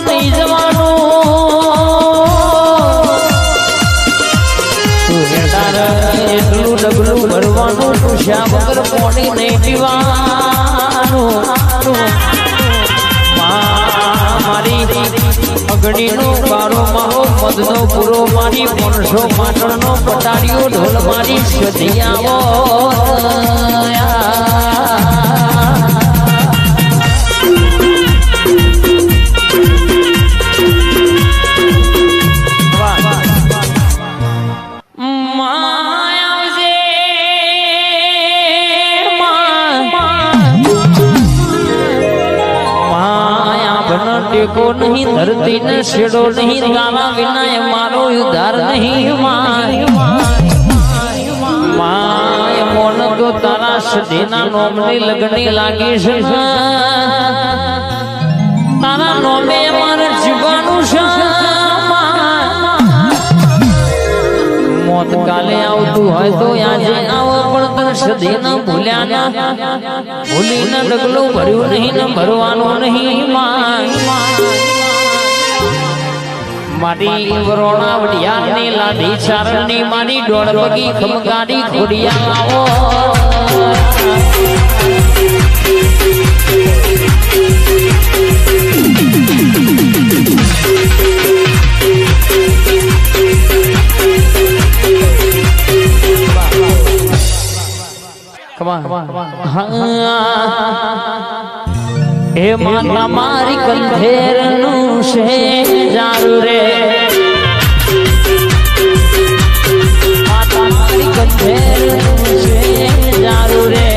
નહીં જવાનું એટલું ડગલું ભરવાનું પૂછ્યા વગર પાણી નહીં પીવાનું મારી અગ્નિનો કારો મારો મધનો પૂરો મારી 500 પાટણનો પટાડીઓ ઢોલ મારી સધિયાવો ટેકો નહીં ધરતી ને છેડો નહીં તારા વિના મારો ઉદ્ધાર નહીં માય મોન તો તારા સધીના નોમની લગની લાગી છે તારા નોમે મારે જીવવાનું છે મોત કાલે આવતું હોય તો આજે આવો પણ તને સધીના ભૂલ્યા ના ભૂલીને ડગલું ભર્યું નહીં ને ભરવાનું નહીં મારી વરોણા વડિયાની લાડી ચારણની મારી દોડ વગી ખમગાડી ખોડિયા આવો હે માતા મારી કંધેર નું છે જારું રે માતા મારી કંધેર નું છે જારું રે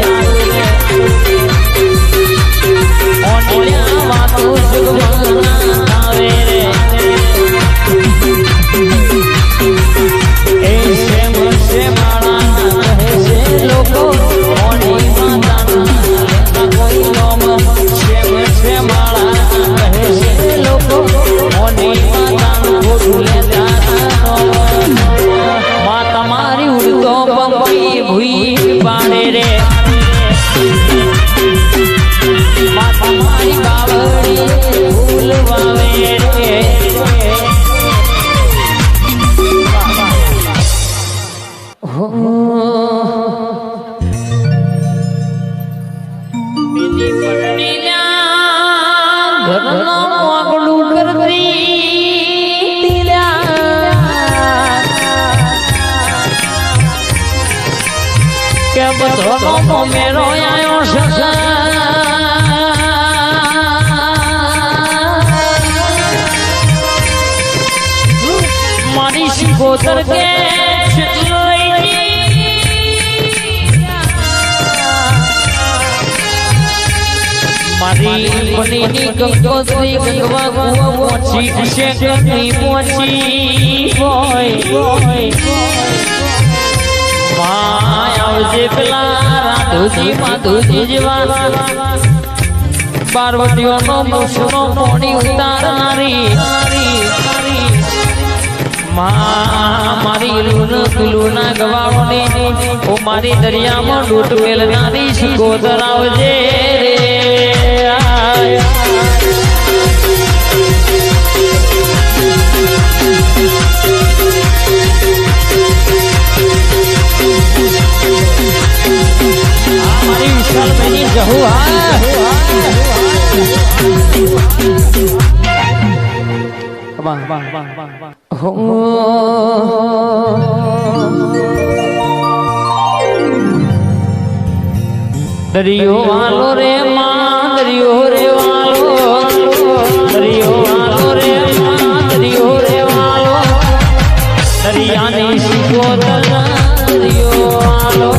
ઓનિયા વાતું સુગમના આવે રે એ શેમ શે માળા કહે છે લોકો ઓની માતા કોઈ નોમ શેમ શે માળા કહે છે લોકો ઓની માતા ખોટું લેતા મા તમારી ઉડતો પંખી ભૂઈ પાડે રે મા તમારી બાવળી ફૂલ વાવે રે મેરો આયો મારી શિકોતર કે મારી બનીની કંકોત્રી કંકવા કુવા પહોંચી છે કંકની પહોંચી આવજે પેલા રાધુજી માધુજી જેવા પાર્વતીઓનો મુસનો મોડી ઉતારનારી મારી લુના ગવાળોની ઓ મારી દરિયામાં લૂંટ મેલનારી શિકોતર આવજે રે हमारी विशाल बनी जहू दरियो वालो रे माँ दरियो रे वालो दरियो वालो रे माँ दरियो रे वालो दरिया ने सीखो दरियो वालो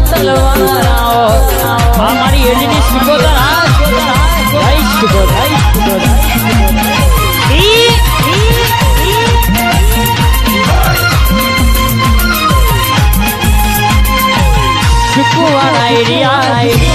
तलवार બેડીની શિકોતર ભાઈ શિકોતર શિકવાના એરિયા